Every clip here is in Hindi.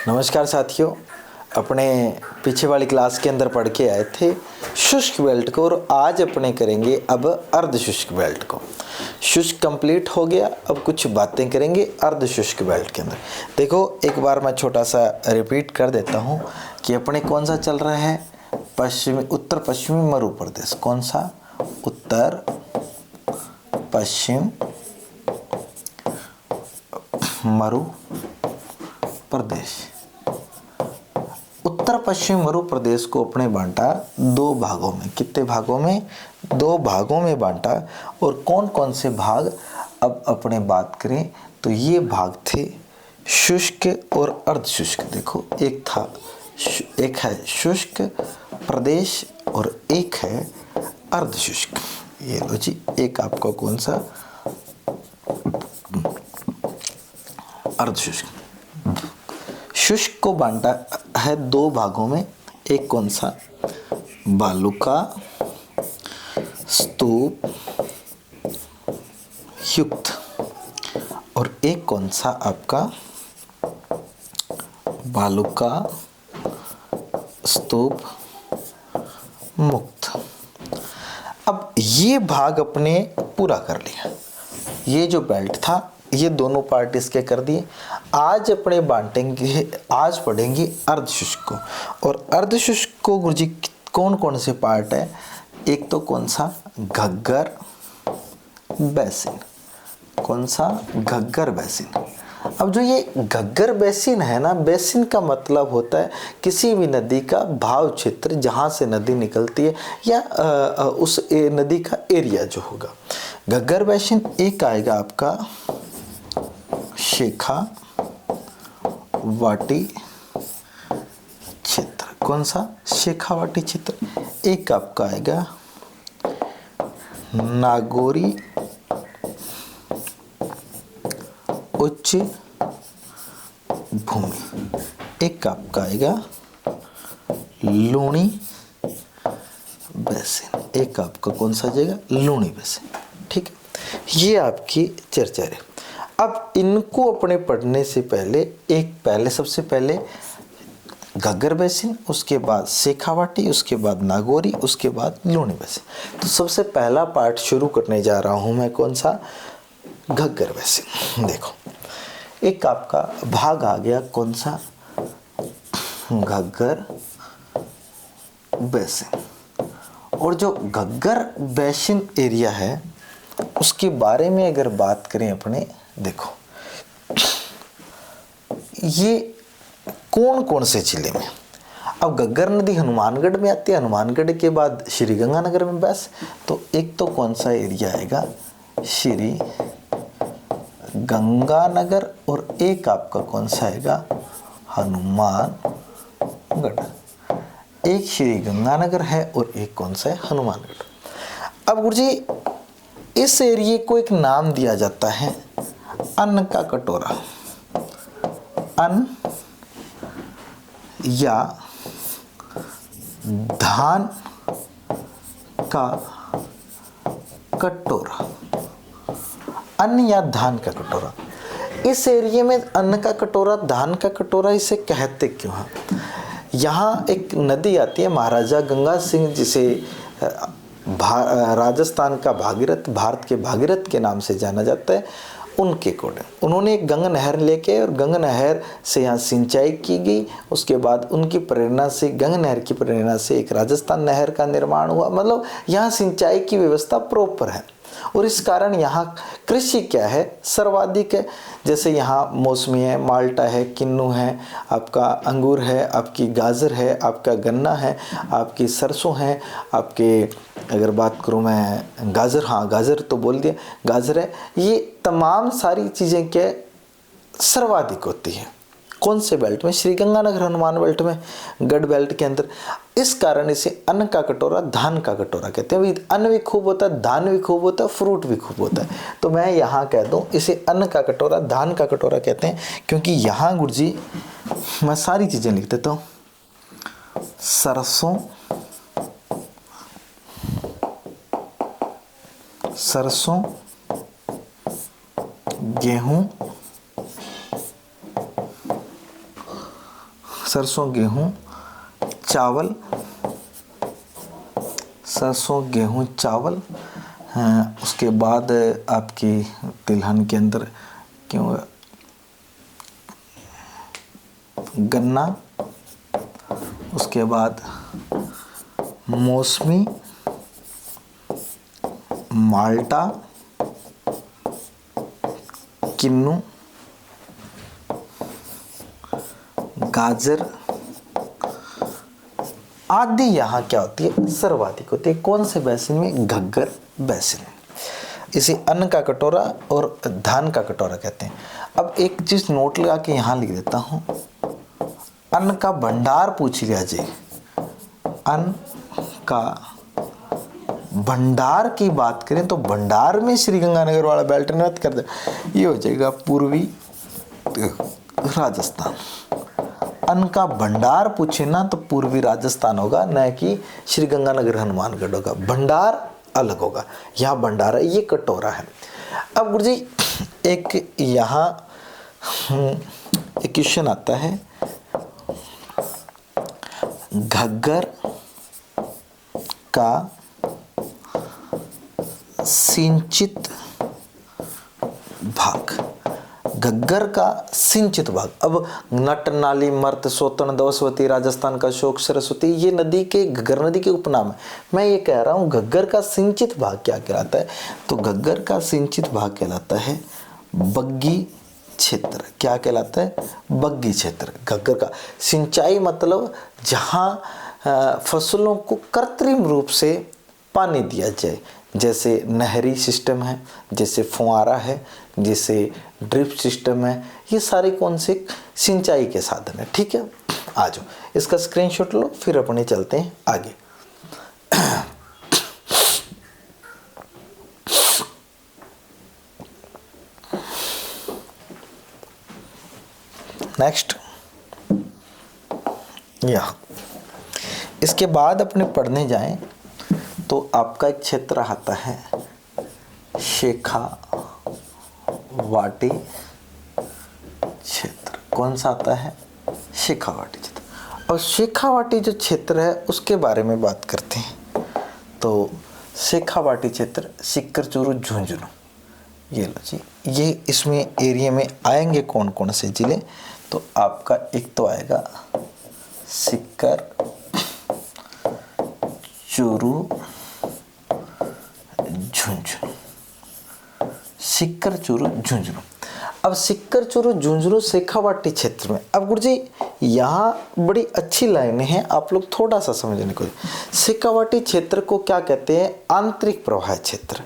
नमस्कार साथियों, अपने पीछे वाली क्लास के अंदर पढ़ के आए थे शुष्क बेल्ट को और आज अपने करेंगे अब अर्ध शुष्क बेल्ट को। शुष्क कंप्लीट हो गया, अब कुछ बातें करेंगे अर्ध शुष्क बेल्ट के अंदर। देखो एक बार मैं छोटा सा रिपीट कर देता हूँ कि अपने कौन सा चल रहा है, उत्तर पश्चिमी मरु प्रदेश। कौन सा? उत्तर पश्चिम मरु प्रदेश। उत्तर पश्चिम मरु प्रदेश को अपने बांटा दो भागों में। कितने भागों में? दो भागों में बांटा। और कौन कौन से भाग अब अपने बात करें तो ये भाग थे शुष्क और अर्ध शुष्क। देखो एक है शुष्क प्रदेश और एक है अर्ध शुष्क। ये लो जी, एक आपका कौन सा? अर्ध शुष्क। शुष्क को बांटा है दो भागों में। एक कौन सा? बालुका स्तूप युक्त। और एक कौन सा आपका? बालुका स्तूप मुक्त। अब ये भाग अपने पूरा कर लिया। ये जो बेल्ट था ये दोनों पार्ट इसके कर दिए। आज अपने बांटेंगे, आज पढ़ेंगे अर्ध शुष्क को। और अर्ध शुष्क को गुरुजी कौन कौन से पार्ट है? एक तो कौन सा? घग्गर बेसिन। कौन सा? घग्गर बेसिन। अब जो ये घग्गर बेसिन है ना, बेसिन का मतलब होता है किसी भी नदी का भाव क्षेत्र, जहाँ से नदी निकलती है या उस नदी का एरिया जो होगा। घग्गर बेसिन एक आएगा आपका शेखा वाटी क्षेत्र। कौन सा? शेखावाटी क्षेत्र। एक आपका आएगा नागौरी उच्च भूमि। एक आपका आएगा लूणी बेसिन। एक आपका कौन सा जाएगा? लूणी बेसिन। ठीक है, ये आपकी चर्चा है। अब इनको अपने पढ़ने से पहले सबसे पहले घग्गर बेसिन, उसके बाद शेखावाटी, उसके बाद नागौरी, उसके बाद लूणी बेसिन। तो सबसे पहला पार्ट शुरू करने जा रहा हूं मैं। कौन सा? घग्गर बेसिन। देखो एक आपका भाग आ गया। कौन सा? घग्गर बेसिन। और जो घग्गर बेसिन एरिया है उसके बारे में अगर बात करें अपने, देखो ये कौन कौन से जिले में? अब घग्गर नदी हनुमानगढ़ में आती है, हनुमानगढ़ के बाद श्री गंगानगर में बस। तो एक तो कौन सा एरिया आएगा? श्री गंगानगर। और एक आपका कौन सा आएगा? हनुमानगढ़। एक श्री गंगानगर है और एक कौन सा है? हनुमानगढ़। अब गुरुजी इस एरिया को एक नाम दिया जाता है अन्न का कटोरा। अन्न या धान का कटोरा। अन्न या धान का कटोरा। इस एरिया में अन्न का कटोरा, धान का कटोरा इसे कहते क्यों हैं? यहाँ एक नदी आती है महाराजा गंगा सिंह, जिसे राजस्थान का भागीरथ, भारत के भागीरथ के नाम से जाना जाता है। उनके अकॉर्डिंग उन्होंने एक गंगा नहर लेके और गंगा नहर से यहाँ सिंचाई की गई। उसके बाद उनकी प्रेरणा से, गंगा नहर की प्रेरणा से एक राजस्थान नहर का निर्माण हुआ। मतलब यहाँ सिंचाई की व्यवस्था प्रॉपर है और इस कारण यहाँ कृषि क्या है? सर्वाधिक है। जैसे यहाँ मौसमी है, माल्टा है, किन्नू है, आपका अंगूर है, आपकी गाजर है, आपका गन्ना है, आपकी सरसों है, आपके अगर बात करूँ मैं गाजर, हाँ गाजर तो बोल दिया, गाजर है। ये तमाम सारी चीज़ें क्या सर्वाधिक होती है। कौन से बेल्ट में? श्री गंगानगर हनुमान बेल्ट में, गढ़ बेल्ट के अंदर। इस कारण इसे अन्न का कटोरा, धान का कटोरा कहते हैं। अन्न भी खूब होता है, धान भी खूब होता है, फ्रूट भी खूब होता है। तो मैं यहाँ कह दूँ इसे अन्न का कटोरा, धान का कटोरा कहते हैं, क्योंकि यहाँ गुरुजी मैं सारी चीज़ें लिख देता हूँ। सरसों, गेहूं, सरसों गेहूं चावल, सरसों गेहूं चावल। उसके बाद आपकी तिलहन के अंदर क्यों गन्ना, उसके बाद मौसमी, माल्टा, किन्नू, गाजर आदि यहाँ क्या होती है, सर्वाधिक होती है। कौन से बेसिन में? घग्गर बेसिन में। इसे अन्न का कटोरा और धान का कटोरा कहते हैं। अब एक चीज नोट लगा के यहाँ लिख देता हूँ, अन्न का भंडार पूछ लिया जाए, अन्न का भंडार की बात करें तो भंडार में श्रीगंगानगर वाला बेल्ट नृत्य कर दे, ये हो जाएगा पूर्वी राजस्थान। अन्न का भंडार पूछे ना तो पूर्वी राजस्थान होगा, न कि श्रीगंगानगर हनुमानगढ़ होगा। भंडार अलग होगा, यहाँ भंडारा, ये कटोरा है। अब गुरु जी एक यहाँ एक क्वेश्चन आता है, घग्गर का सिंचित भाग, घग्गर का सिंचित भाग। अब नट, नाली, मर्त, सोतन, दवसवती, राजस्थान का शोक, सरस्वती, ये नदी के, घग्गर नदी के उपनाम है। मैं ये कह रहा हूँ घग्गर का सिंचित भाग क्या कहलाता है? तो घग्गर का सिंचित भाग कहलाता है बग्गी क्षेत्र। क्या कहलाता है? बग्गी क्षेत्र। घग्गर का सिंचाई मतलब जहाँ फसलों को कृत्रिम रूप से पानी दिया जाए, जैसे नहरी सिस्टम है, जैसे फुहारा है, जैसे ड्रिप सिस्टम है, ये सारे कौन से सिंचाई के साधन है। ठीक है, आ जाओ इसका स्क्रीनशॉट लो, फिर अपने चलते हैं आगे। नेक्स्ट, यहाँ इसके बाद अपने पढ़ने जाएं तो आपका एक क्षेत्र आता है शेखावाटी क्षेत्र। कौन सा आता है? शेखावाटी क्षेत्र। और शेखावाटी जो क्षेत्र है उसके बारे में बात करते हैं। तो शेखावाटी क्षेत्र सिक्कर, चूरू, झुंझुनू, ये लो जी, ये इसमें एरिया में आएंगे कौन कौन से जिले? तो आपका एक तो आएगा सिक्कर, चूरू, झुंझुनू। सिक्कर, चूरू, झुंझुनू। अब सिक्कर, चूरू, झुंझुनू शेखावाटी क्षेत्र में, अब गुरु जी यहाँ बड़ी अच्छी लाइनें हैं, आप लोग थोड़ा सा समझने को। शेखावाटी क्षेत्र को क्या कहते हैं? आंतरिक प्रवाह क्षेत्र।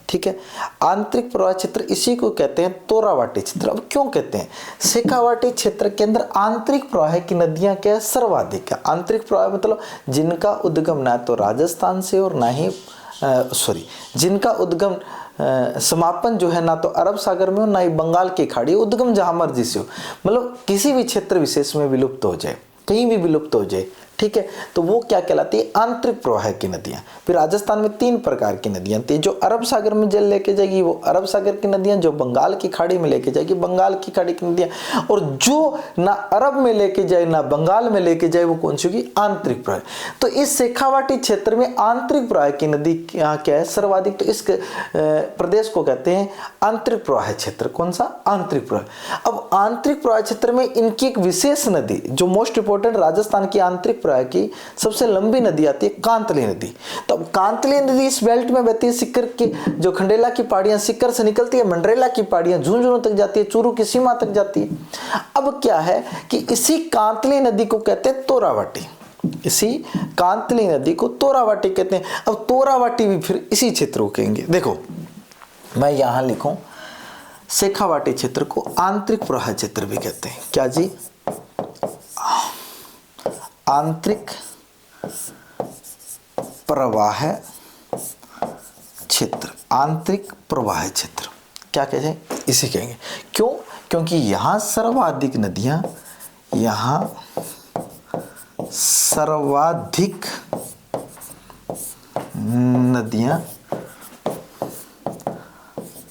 ठीक है, आंतरिक प्रवाह क्षेत्र इसी को कहते हैं तोरावाटी क्षेत्र। अब क्यों कहते हैं? शेखावाटी क्षेत्र के अंदर आंतरिक प्रवाह की नदियां क्या है? सर्वाधिक है। आंतरिक प्रवाह मतलब जिनका उद्गम ना तो राजस्थान से और ना ही जिनका उद्गम समापन जो है ना तो अरब सागर में हो ना ही बंगाल की खाड़ी, उद्गम जहां मर्जी से हो, मतलब किसी भी क्षेत्र विशेष में विलुप्त हो जाए, कहीं भी विलुप्त हो जाए। ठीक है, तो वो क्या कहलाती है? आंतरिक प्रवाह की नदियां। फिर राजस्थान में 3 प्रकार की नदियां थी, जो अरब सागर में जल लेके जाएगी वो अरब सागर की नदियां, जो बंगाल की खाड़ी में लेके जाएगी बंगाल की खाड़ी की नदियां, और जो ना अरब में लेके जाए ना बंगाल में लेके जाए वो कौन सी होगी? आंतरिक प्रवाह। तो इस शेखावाटी क्षेत्र में आंतरिक प्रवाह की नदी यहाँ क्या है? सर्वाधिक। तो इस प्रदेश को कहते हैं आंतरिक प्रवाह क्षेत्र। कौन सा? आंतरिक प्रवाह। अब आंतरिक प्रवाह क्षेत्र में इनकी एक विशेष नदी जो मोस्ट इंपोर्टेंट, राजस्थान की आंतरिक प्रवाह की सबसे लंबी नदी आती है कांतली नदी। तो कांतली नदी इस बेल्ट में बहती है। सिक्कर की जो खंडेला की पहाड़ियां सिक्कर से निकलती है, मंडरेला की पहाड़ियां झुंझुनू तक जाती है, चूरू की सीमा तक जाती है। अब क्या है कि इसी कांतली नदी को कहते हैं तोरावाटी। इसी कांतली नदी को तोरावाटी कहते हैं। अब तोरावाटी भी फिर इसी क्षेत्र को कहेंगे। देखो मैं यहां लिखूं, शेखावाटी क्षेत्र को आंतरिक प्रवाह क्षेत्र भी कहते हैं। क्या जी? आंतरिक प्रवाह क्षेत्र। आंतरिक प्रवाह क्षेत्र क्या कहते हैं? इसी कहेंगे। क्यों? क्योंकि यहां सर्वाधिक नदियां, यहां सर्वाधिक नदियां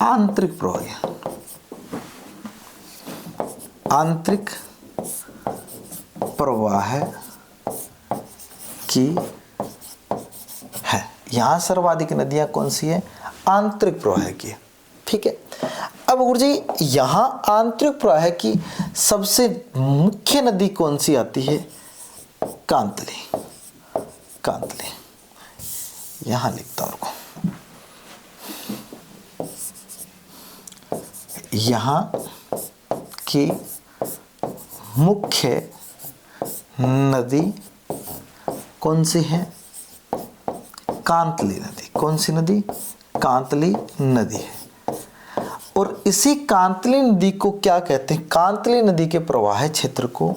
आंतरिक प्रवाह, प्रवाह की है। यहां सर्वाधिक नदियां कौन सी है? आंतरिक प्रवाह की है। ठीक है। अब गुरुजी यहां आंतरिक प्रवाह की सबसे मुख्य नदी कौन सी आती है? कांतली। कांतली यहां लिखता हूं। यहां की मुख्य नदी कौन सी है? कांतली नदी। कौन सी नदी? कांतली नदी है। और इसी कांतली नदी को क्या कहते हैं? कांतली नदी के प्रवाह क्षेत्र को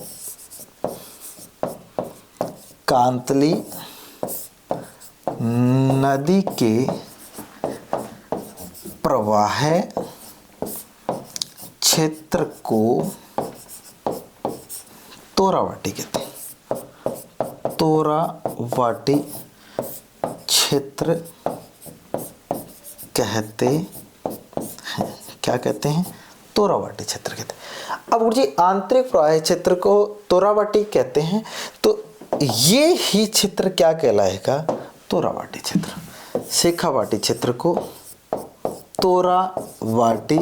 कांतली नदी के प्रवाह क्षेत्र को तोरावाटी कहते हैं। तोरावाटी क्षेत्र कहते हैं। क्या कहते हैं? तोरावाटी क्षेत्र कहते हैं। अब गुरुजी आंतरिक प्रवाह क्षेत्र को तोरावाटी कहते हैं, तो ये ही क्षेत्र क्या कहलाएगा? तोरावाटी क्षेत्र। शेखावाटी क्षेत्र को तोरावाटी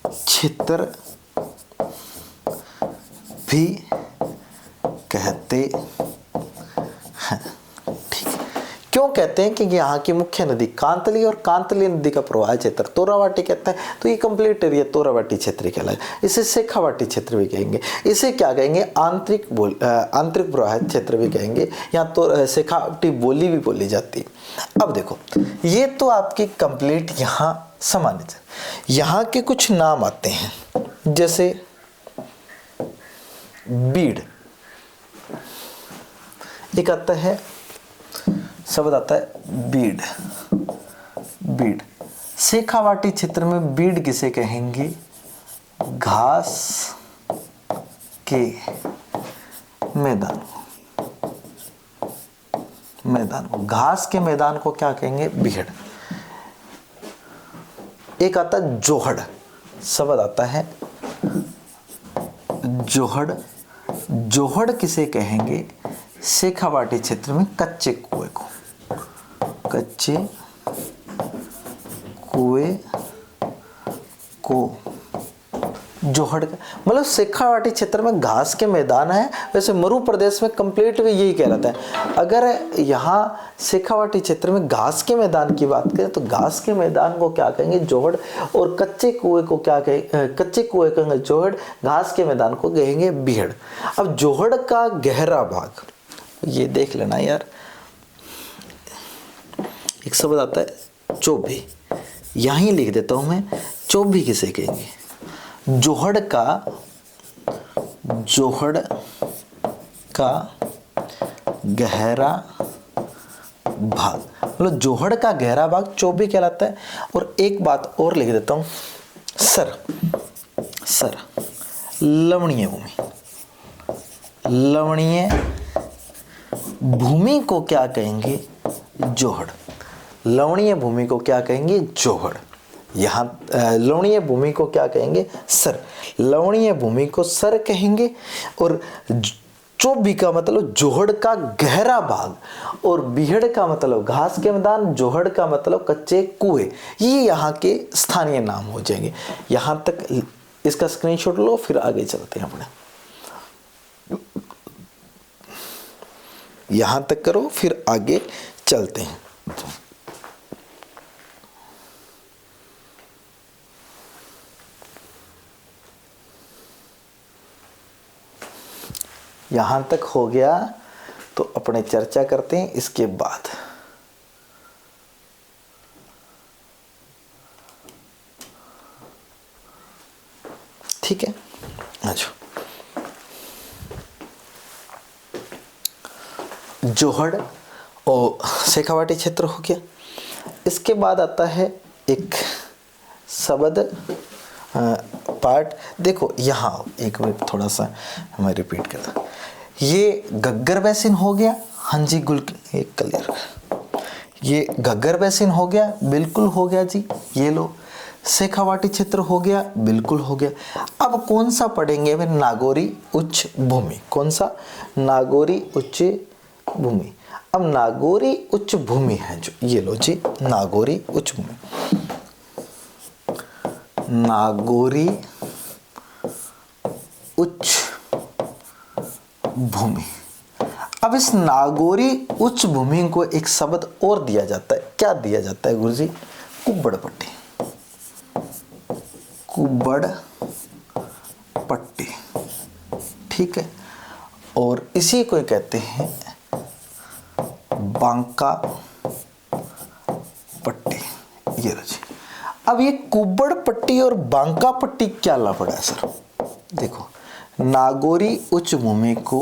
क्षेत्र भी कहते हैं। ठीक है। क्यों कहते हैं? कि यहाँ की मुख्य नदी कांतली और कांतली नदी का प्रवाह क्षेत्र तोरावाटी कहता है, तो ये कंप्लीट एरिया तोरावाटी क्षेत्र कहलाएगा। इसे शेखावाटी क्षेत्र भी कहेंगे। इसे क्या कहेंगे? आंतरिक प्रवाह क्षेत्र भी कहेंगे। यहाँ तो शेखावाटी बोली भी बोली जाती है। अब देखो, ये तो आपकी कंप्लीट यहाँ सामान्य। यहाँ के कुछ नाम आते हैं, जैसे बीड़, एक आता है शब्द आता है बीड़। बीड़ शेखावाटी क्षेत्र में बीड़ किसे कहेंगे? घास के मैदान। घास के मैदान को क्या कहेंगे? बीड़। एक आता है जोहड़, शब्द आता है जोहड़। जोहड़ किसे कहेंगे? शेखावाटी क्षेत्र में कच्चे कुएं को। कच्चे कुएं को जोहड़ का मतलब शेखावाटी क्षेत्र में घास के मैदान है। वैसे मरु प्रदेश में कंप्लीट भी यही कहलाता है। अगर यहाँ शेखावाटी क्षेत्र में घास के मैदान की बात करें तो घास के मैदान को क्या कहेंगे? जोहड़। और कच्चे कुएं को क्या कहेंगे? कच्चे कुएं कहेंगे जोहड़, घास के मैदान को कहेंगे बीहड़। अब जोहड़ का गहरा भाग ये देख लेना यार। एक शब्द आता है चोभी, यहीं लिख देता हूं मैं। चोभी किसे कहेंगे? जोहड़ का गहरा भाग, मतलब जोहड़ का गहरा भाग चोभी कहलाता है। और एक बात और लिख देता हूं, सर लवणीय भूमि। लवणीय भूमि को क्या कहेंगे? जोहड़। लवणीय भूमि को क्या कहेंगे? जोहड़। यहाँ लवणीय भूमि को क्या कहेंगे? सर। लवणीय भूमि को सर कहेंगे। और चोभी का मतलब जोहड़ का गहरा भाग, और बीहड़ का मतलब घास के मैदान, जोहड़ का मतलब कच्चे कुएं। ये यहाँ के स्थानीय नाम हो जाएंगे। यहाँ तक इसका स्क्रीनशॉट लो, फिर आगे चलते हैं अपने। यहां तक करो, फिर आगे चलते हैं। यहां तक हो गया तो अपने चर्चा करते हैं इसके बाद। ठीक है। अच्छा, जोहड़ और शेखावाटी क्षेत्र हो गया। इसके बाद आता है एक शब्द पार्ट। देखो यहाँ एक मिनट, थोड़ा सा मैं रिपीट करता। ये घग्गर बेसिन हो गया। हाँ जी, एक क्लियर। ये घग्गर बेसिन हो गया, बिल्कुल हो गया जी। ये लो शेखावाटी क्षेत्र हो गया, बिल्कुल हो गया। अब कौन सा पढ़ेंगे वे? नागौरी उच्च भूमि। कौन सा? नागौरी उच्च भूमि। अब नागौरी उच्च भूमि है जो, ये लो जी, नागौरी उच्च भूमि, नागौरी उच्च भूमि। अब इस नागौरी उच्च भूमि को एक शब्द और दिया जाता है। क्या दिया जाता है गुरुजी? कुब्बड़ पट्टी। कुब्बड़ पट्टी, ठीक है। और इसी को कहते हैं बांका पट्टी। ये लो जी। अब ये कुब्बड़ पट्टी और बांका पट्टी क्या लफड़ा है सर? देखो, नागौरी उच्च भूमि को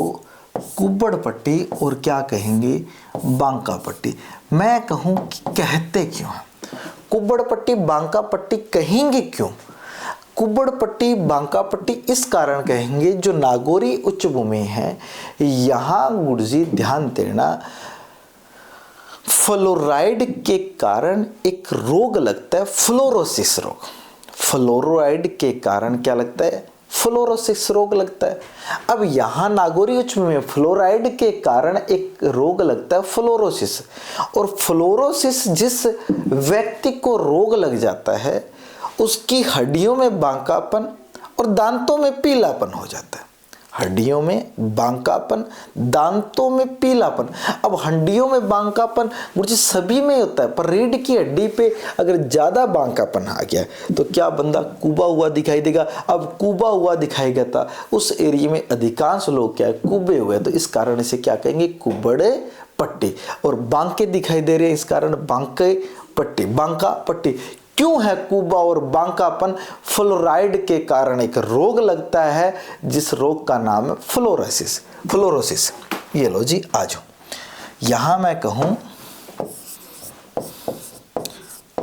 कुब्बड़ पट्टी और क्या कहेंगे? बांका पट्टी। मैं कहूं कि कहते क्यों हैं? कुब्बड़ पट्टी बांका पट्टी कहेंगे क्यों? कुब्बड़ पट्टी बांका पट्टी इस कारण कहेंगे, जो नागौरी उच्च भूमि है यहां गुरुजी ध्यान देना, फ्लोराइड के कारण एक रोग लगता है, फ्लोरोसिस रोग। फ्लोराइड के कारण क्या लगता है? फ्लोरोसिस रोग लगता है। अब यहां नागौरी उच्च में फ्लोराइड के कारण एक रोग लगता है, फ्लोरोसिस। और फ्लोरोसिस जिस व्यक्ति को रोग लग जाता है उसकी हड्डियों में बांकापन और दांतों में पीलापन हो जाता है। हड्डियों में बांकापन, दांतों में पीलापन। अब हड्डियों में बांकापन मुझे सभी में होता है, पर रीढ़ की हड्डी पे अगर ज्यादा बांकापन आ गया तो क्या बंदा कुबा हुआ दिखाई देगा? अब कुबा हुआ दिखाई देता, उस एरिया में अधिकांश लोग क्या है? कुबे हुए। तो इस कारण से क्या कहेंगे? कुब्बड़े पट्टी। और बांके दिखाई दे रहे हैं, इस कारण बांके पट्टी, बांका पट्टी। क्यों है कुबा और बांकापन? फ्लोराइड के कारण एक रोग लगता है जिस रोग का नाम है फ्लोरोसिस। फ्लोरोसिस। ये लो जी, आ जाओ। यहां मैं कहूं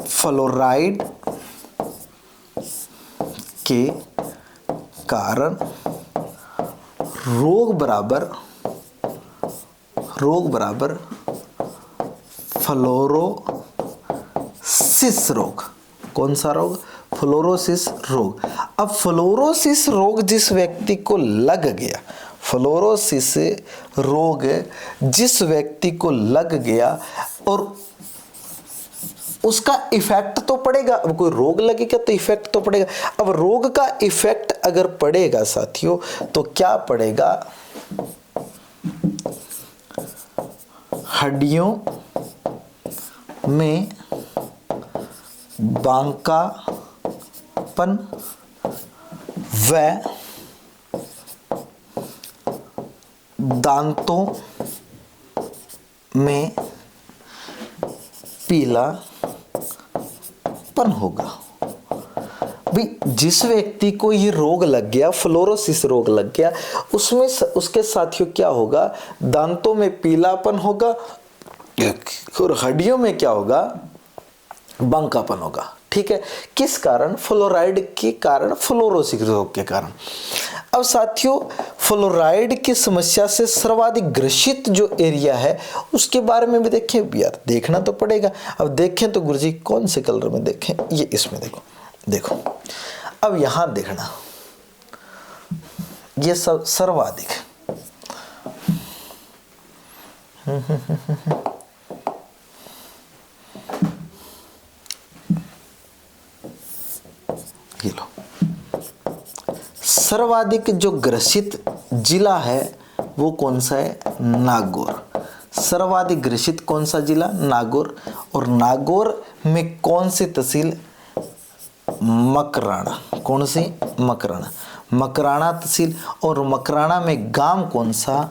फ्लोराइड के कारण रोग बराबर फ्लोरोसिस रोग। कौन सा रोग? फ्लोरोसिस रोग। अब फ्लोरोसिस रोग जिस व्यक्ति को लग गया, फ्लोरोसिस रोग जिस व्यक्ति को लग गया और उसका इफेक्ट तो पड़ेगा। अब कोई रोग लगेगा तो इफेक्ट तो पड़ेगा। अब रोग का इफेक्ट अगर पड़ेगा साथियों तो क्या पड़ेगा? हड्डियों में बांकापन व दांतों में पीलापन होगा। भाई जिस व्यक्ति को ये रोग लग गया, फ्लोरोसिस रोग लग गया, उसमें उसके साथियों क्या होगा? दांतों में पीलापन होगा और हड्डियों में क्या होगा? बांकापन होगा। ठीक है, किस कारण? फ्लोराइड के कारण, फ्लोरोसिस रोग के कारण। अब साथियों, फ्लोराइड की समस्या से सर्वाधिक ग्रसित जो एरिया है उसके बारे में भी देखें यार, देखना तो पड़ेगा। अब देखें तो गुरुजी कौन से कलर में देखें? ये इसमें देखो। अब यहां देखना, ये सब सर्वाधिक ये लो, सर्वाधिक जो ग्रसित जिला है वो कौन सा है? नागौर। सर्वाधिक ग्रसित कौन सा जिला? नागौर। और नागौर में कौन सी तहसील? मकराना। कौन सी? मकराना। मकराना तहसील। और मकराना में गांव कौन सा?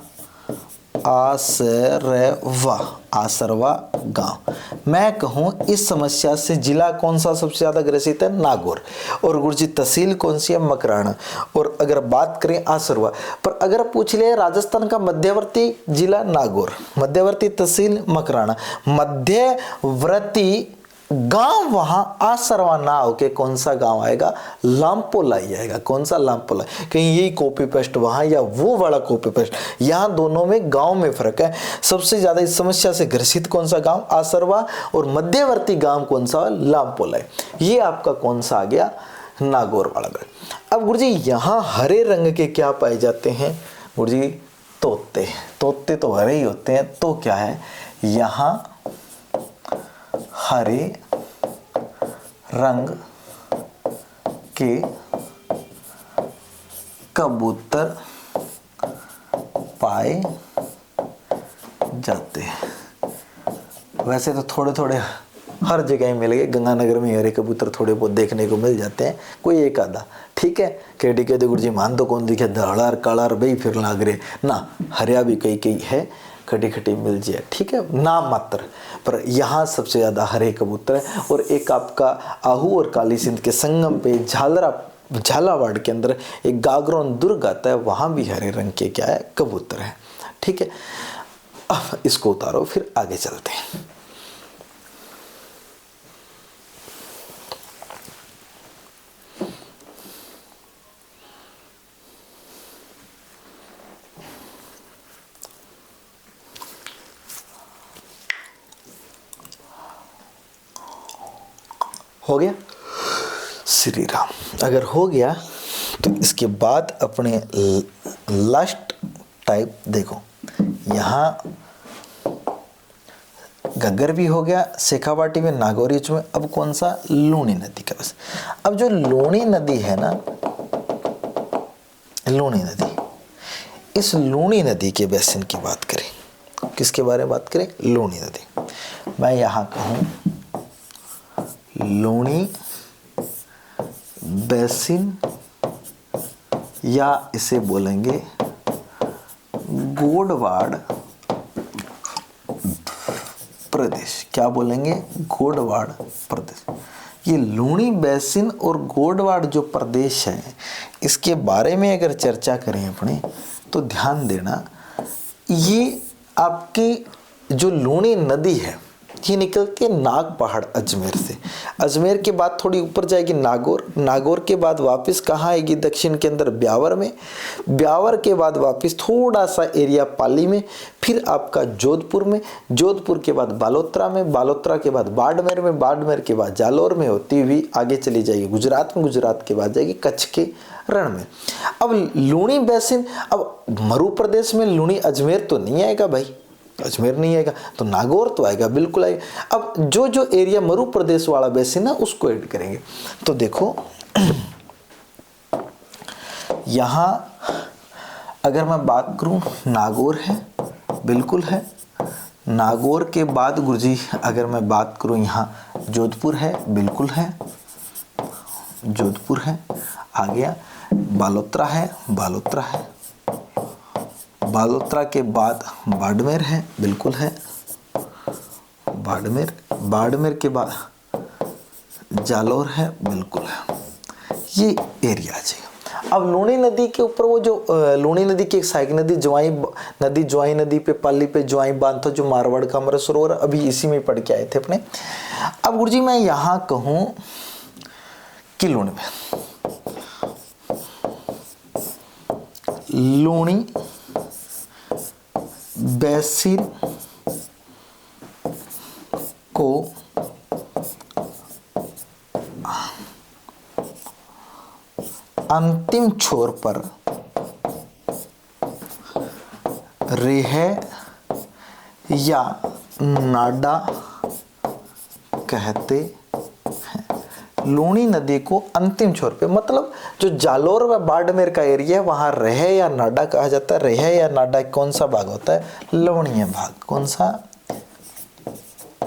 आसरवा गांव। मैं कहूं इस समस्या से जिला कौन सा सबसे ज्यादा ग्रसित है? नागौर। और गुरुजी तहसील कौन सी है? मकराना। और अगर बात करें आसरवा पर, अगर पूछ ले राजस्थान का मध्यवर्ती जिला नागौर, मध्यवर्ती तहसील मकराना, मध्यवर्ती गांव वहां आसरवा ना होके कौन सा गांव आएगा, लामपोलाई आएगा। कौन सा लामपोलाई, कहीं यही कॉपी पेस्ट वहां या वो वाला कॉपी पेस्ट, यहां दोनों में गांव में फर्क है। सबसे ज्यादा इस समस्या से ग्रसित कौन सा गांव, आसरवा, और मध्यवर्ती गांव कौन सा, लामपोलाई। ये आपका कौन सा आ गया, नागौर वाला। अब गुरुजी यहां हरे रंग के क्या पाए जाते हैं, गुरुजी तोते। तोते तो हरे ही होते हैं, तो क्या है, यहां हरे रंग के कबूतर पाए जाते हैं। वैसे तो थोड़े थोड़े हर जगह ही मिल गए, गंगानगर में हरे कबूतर थोड़े बहुत देखने को मिल जाते हैं, कोई एक आधा, ठीक है। केडी कहते गुरुजी मान तो कौन दिखे, धड़ार कालार बई फिर लाग रहे ना, हरिया भी कई कई है, खटी खटी मिल जाए, ठीक है, नाम मात्र। पर यहाँ सबसे ज़्यादा हरे कबूतर है। और एक आपका आहू और काली सिंध के संगम पे झालावाड़ के अंदर एक गागरोन दुर्ग आता है, वहाँ भी हरे रंग के क्या है, कबूतर है, ठीक है। अब इसको उतारो, फिर आगे चलते हैं। हो गया श्री राम। अगर हो गया तो इसके बाद अपने लास्ट टाइप देखो, यहाँ घग्गर भी हो गया, शेखावाटी में, नागौरीच में। अब कौन सा, लूणी नदी का बस। अब जो लूणी नदी है ना, लूणी नदी, इस लूणी नदी के बेसिन की बात करें, किसके बारे में बात करें, लूणी नदी। मैं यहाँ कहूँ लूणी बेसिन, या इसे बोलेंगे गोडवाड़ प्रदेश। क्या बोलेंगे, गोडवाड़ प्रदेश। ये लूणी बेसिन और गोडवाड़ जो प्रदेश है, इसके बारे में अगर चर्चा करें अपने, तो ध्यान देना, ये आपकी जो लूणी नदी है, ये निकलती है नाग पहाड़ अजमेर से। अजमेर के बाद थोड़ी ऊपर जाएगी नागौर, नागौर के बाद वापस कहाँ आएगी, दक्षिण के अंदर ब्यावर में, ब्यावर के बाद वापस थोड़ा सा एरिया पाली में, फिर आपका जोधपुर में, जोधपुर के बाद बालोतरा में, बालोतरा के बाद बाड़मेर में, बाड़मेर के बाद जालोर में होती हुई आगे चली जाएगी गुजरात में, गुजरात के बाद जाएगी कच्छ के रण में। अब लूणी बेसिन, अब मरु प्रदेश में लूणी अजमेर तो नहीं आएगा भाई, अजमेर नहीं आएगा, तो नागौर तो आएगा, बिल्कुल आएगा। अब जो जो एरिया मरु प्रदेश वाला बेसिन है उसको ऐड करेंगे। तो देखो यहां अगर मैं बात करूं, नागौर है, बिल्कुल है। नागौर के बाद गुरुजी अगर मैं बात करूं, यहां जोधपुर है, बिल्कुल है, जोधपुर है। आ गया बालोतरा है, बालोतरा है। बालोतरा के बाद बाड़मेर है, बिल्कुल है, बाड़मेर। बाड़मेर के बाद जालोर है, बिल्कुल है। ये एरिया है। अब लूणी नदी के ऊपर वो जो लूणी नदी की एक सहायक नदी ज्वाई नदी पे, पाली पे ज्वाई बांध था, जो मारवाड़ का अमृत सरोवर, अभी इसी में पढ़ के आए थे अपने। अब गुरुजी मैं यहाँ कहूँ कि लूणी बेसिन को अंतिम छोर पर रेह या नाडा कहते हैं। लूणी नदी को अंतिम छोर पे, मतलब जो जालोर व बाड़मेर का एरिया है, वहां रेह या नाडा कहा जाता है। रेह या नाडा कौन सा भाग होता है, लवणीय भाग। कौन सा,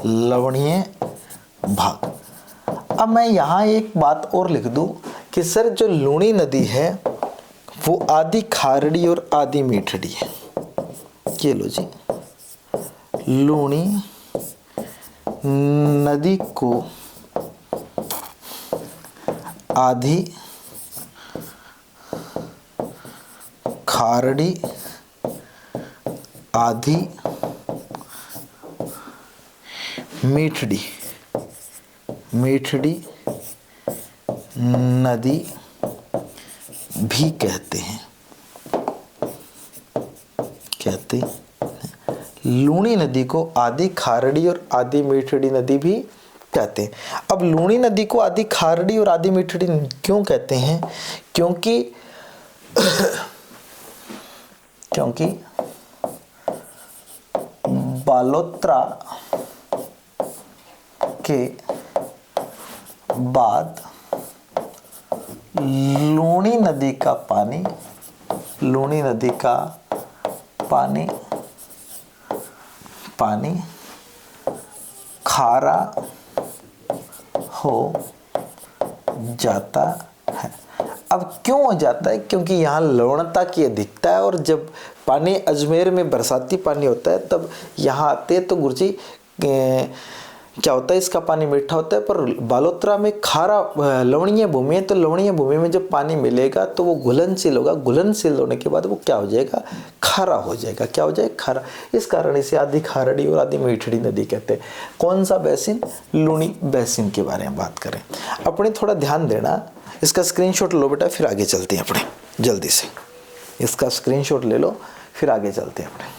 लवणीय भाग। अब मैं यहां एक बात और लिख दूं कि सर जो लूणी नदी है वो आधी खारड़ी और आधी मीठड़ी है। ये लो जी, लूणी नदी को आधी खारड़ी आधी मीठड़ी मीठड़ी नदी भी कहते हैं। लूणी नदी को आदि खारड़ी और आदि मीठड़ी नदी भी कहते हैं। अब लूणी नदी को आदि खारड़ी और आदि मीठड़ी क्यों कहते हैं? क्योंकि बालोत्रा के बाद लूणी नदी का पानी खारा हो जाता है। अब क्यों हो जाता है? क्योंकि यहाँ लवणता की अधिकता है, और जब पानी अजमेर में बरसाती पानी होता है तब यहाँ आते हैं तो गुरुजी क्या होता है, इसका पानी मीठा होता है, पर बालोतरा में खारा लवणीय भूमि है, तो लवणीय भूमि में जब पानी मिलेगा तो वो घुलनशील होगा, घुलनशील होने के बाद वो क्या हो जाएगा, खारा हो जाएगा। क्या हो जाएगा? खारा। इस कारण इसे आदि खारड़ी और आदि मीठड़ी नदी कहते हैं। कौन सा बेसिन? लूणी बेसिन के बारे में बात करें। अपने थोड़ा ध्यान देना, इसका स्क्रीनशॉट लो बेटा, फिर आगे चलते हैं अपने। जल्दी से इसका स्क्रीनशॉट ले लो, फिर आगे चलते हैं अपने।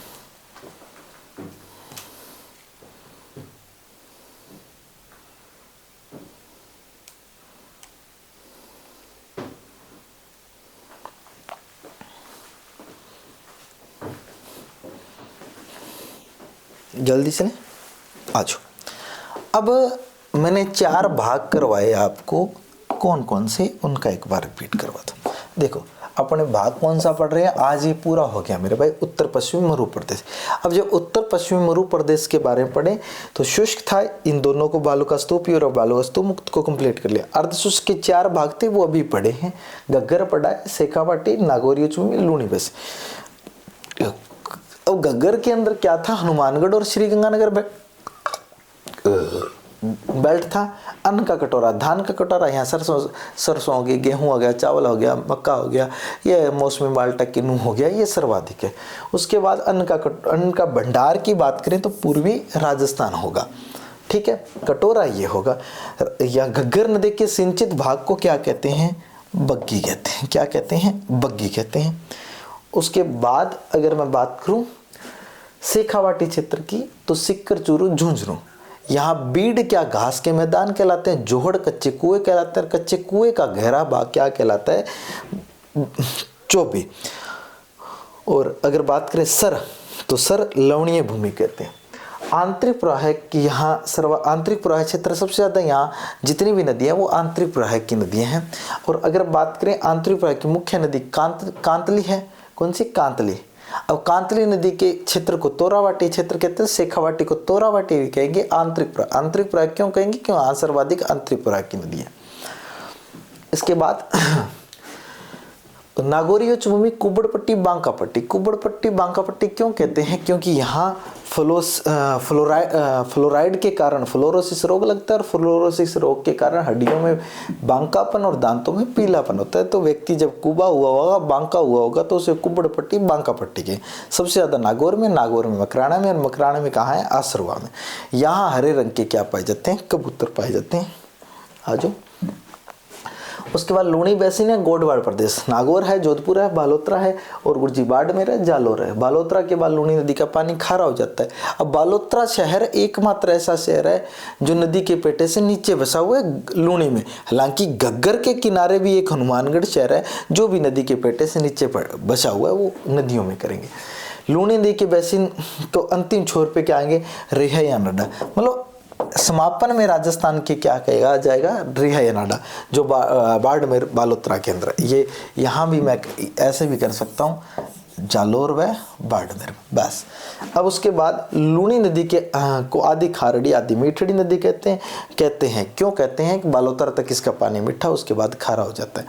जल्दी से आ जाओ। अब मैंने 4 भाग करवाए आपको, कौन कौन से, उनका एक बार रिपीट करवा दो। देखो अपने भाग कौन सा पढ़ रहे हैं, आज ये पूरा हो गया मेरे भाई, उत्तर पश्चिमी मरु प्रदेश। अब जब उत्तर पश्चिमी मरु प्रदेश के बारे में पढ़े तो शुष्क था, इन दोनों को बालू का स्तूप और बालू का स्तूप मुक्त को कंप्लीट कर लिया। अर्धशुष्क के 4 भाग थे, वो अभी पढ़े हैं। गग्गर पढ़ा है, शेखावाटी, नागौरी चूमी, लूणी बस। अब गग्गर के अंदर क्या था, हनुमानगढ़ और श्रीगंगानगर बेल्ट था। अन्न का कटोरा, धान का कटोरा, यहाँ सरसों हो गई, गेहूं हो गया, चावल हो गया, मक्का हो गया, ये मौसमी माल्टा किन्नू हो गया, ये सर्वाधिक है। उसके बाद अन्न का भंडार की बात करें तो पूर्वी राजस्थान होगा, ठीक है, कटोरा ये होगा। या घग्गर नदी के सिंचित भाग को क्या कहते हैं, बग्गी कहते हैं। क्या कहते हैं, बग्गी कहते हैं। उसके बाद अगर मैं बात करूं शेखावाटी क्षेत्र की तो सिक्कर, चूरू, झुंझुनू, यहाँ बीड़ क्या घास के मैदान कहलाते हैं, जोहड़ कच्चे कुएं कहलाते हैं, कच्चे कुएं का गहरा भाग क्या कहलाता है, चोबी। और अगर बात करें सर तो सर लवणीय भूमि कहते हैं। आंतरिक प्रवाह की यहाँ आंतरिक प्रवाह क्षेत्र सबसे ज़्यादा, यहाँ जितनी भी नदियाँ वो आंतरिक प्रवाह की नदियाँ हैं। और अगर बात करें आंतरिक प्रवाह की मुख्य नदी कांतली है। कौन सी? कांतली। अब कांतली नदी के क्षेत्र को तोरावाटी क्षेत्र कहते हैं, शेखावाटी को तोरावाटी भी कहेंगे। आंतरिक प्रवाह क्यों कहेंगे? क्यों? सर्वाधिक आंतरिक प्रवाह की नदी है। इसके बाद नागौरी चुमी, कुबड़पट्टी, बांकापट्टी। कुबड़पट्टी बांकापट्टी क्यों कहते हैं? क्योंकि यहाँ फ्लोराइड के कारण फ्लोरोसिस रोग लगता है, और फ्लोरोसिस रोग के कारण हड्डियों में बांकापन और दांतों में पीलापन होता है। तो व्यक्ति जब कुबा हुआ होगा, बांका हुआ होगा, तो उसे कुबड़पट्टी बांकापट्टी के सबसे ज़्यादा नागौर में, मकराना में, और मकराना में कहाँ है? आसरवा में। यहाँ हरे रंग के क्या पाए जाते हैं? कबूतर पाए जाते हैं। आ जाओ। उसके बाद लूणी बेसिन है, गोडवाड़ प्रदेश, नागौर है, जोधपुर है, बालोतरा है, और गुर्जी बाड़मेर है, जालोर है। बालोतरा के बाद लूणी नदी का पानी खारा हो जाता है। अब बालोतरा शहर एकमात्र ऐसा शहर है जो नदी के पेटे से नीचे बसा हुआ है लूणी में। हालांकि घग्गर के किनारे भी एक हनुमानगढ़ शहर है जो भी नदी के पेटे से नीचे बसा हुआ है, वो नदियों में करेंगे। लूणी नदी के बेसिन तो अंतिम छोर पे क्या आएंगे? रेहा या नड्डा। मतलब समापन में राजस्थान के क्या कहेगा जाएगा? रेहा या नाडा, जो बाड़मेर बालोतरा के अंदर। ये यहाँ भी मैं ऐसे भी कर सकता हूँ, जालोर व बाड़मेर, बस। अब उसके बाद लूणी नदी के को आदि खारड़ी, आदि मीठड़ी नदी कहते हैं। क्यों कहते हैं? कि बालोतरा तक इसका पानी मीठा, उसके बाद खारा हो जाता है।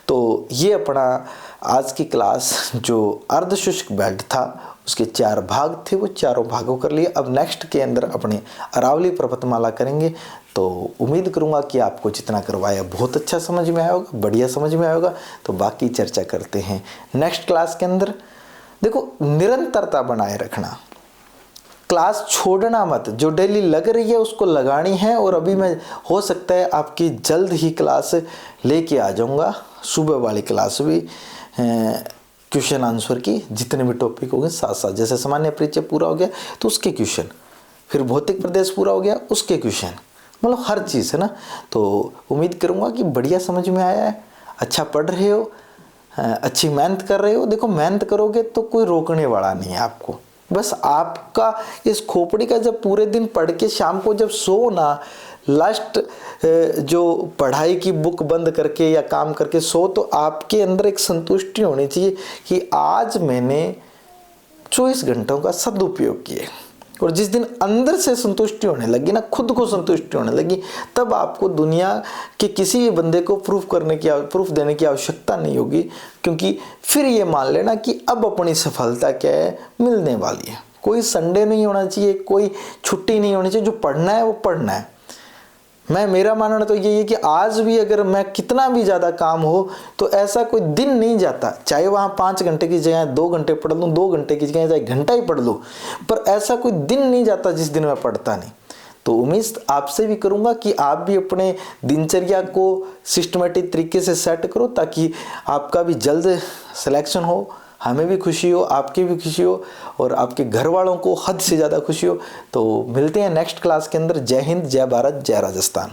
तो ये अपना आज की क्लास जो अर्धशुष्क बेल्ट था उसके 4 भाग थे, वो चारों भागों कर लिए। अब नेक्स्ट के अंदर अपने अरावली पर्वतमाला करेंगे। तो उम्मीद करूंगा कि आपको जितना करवाया बहुत अच्छा समझ में आया होगा, बढ़िया समझ में आया होगा। तो बाकी चर्चा करते हैं नेक्स्ट क्लास के अंदर। देखो, निरंतरता बनाए रखना, क्लास छोड़ना मत, जो डेली लग रही है उसको लगानी है। और अभी मैं हो सकता है आपकी जल्द ही क्लास लेके आ जाऊंगा, सुबह वाली क्लास भी, क्वेश्चन आंसर की जितने भी टॉपिक हो गए साथ साथ। जैसे सामान्य परिचय पूरा हो गया तो उसके क्वेश्चन, फिर भौतिक प्रदेश पूरा हो गया उसके क्वेश्चन, मतलब हर चीज़ है ना। तो उम्मीद करूँगा कि बढ़िया समझ में आया है, अच्छा पढ़ रहे हो, अच्छी मेहनत कर रहे हो। देखो मेहनत करोगे तो कोई रोकने वाला नहीं है आपको, बस आपका इस खोपड़ी का जब पूरे दिन पढ़ के शाम को जब सो ना, लास्ट जो पढ़ाई की बुक बंद करके या काम करके सो, तो आपके अंदर एक संतुष्टि होनी चाहिए कि आज मैंने 24 घंटों का सदुपयोग किया। और जिस दिन अंदर से संतुष्टि होने लगी ना, खुद को संतुष्टि होने लगी, तब आपको दुनिया के किसी भी बंदे को प्रूफ देने की आवश्यकता नहीं होगी। क्योंकि फिर ये मान लेना कि अब अपनी सफलता क्या है, मिलने वाली है। कोई संडे नहीं होना चाहिए, कोई छुट्टी नहीं होनी चाहिए, जो पढ़ना है वो पढ़ना है। मेरा मानना तो यही है कि आज भी अगर मैं कितना भी ज़्यादा काम हो तो ऐसा कोई दिन नहीं जाता, चाहे वहाँ 5 घंटे की जगह 2 घंटे पढ़ लूँ, 2 घंटे की जगह चाहे घंटा ही पढ़ लूँ, पर ऐसा कोई दिन नहीं जाता जिस दिन मैं पढ़ता नहीं। तो उम्मीद आपसे भी करूँगा कि आप भी अपने दिनचर्या को सिस्टमेटिक तरीके से सेट करो, ताकि आपका भी जल्द सिलेक्शन हो, हमें भी खुशी हो, आपकी भी खुशी हो, और आपके घर वालों को हद से ज़्यादा खुशी हो। तो मिलते हैं नेक्स्ट क्लास के अंदर। जय हिंद, जय भारत, जय राजस्थान।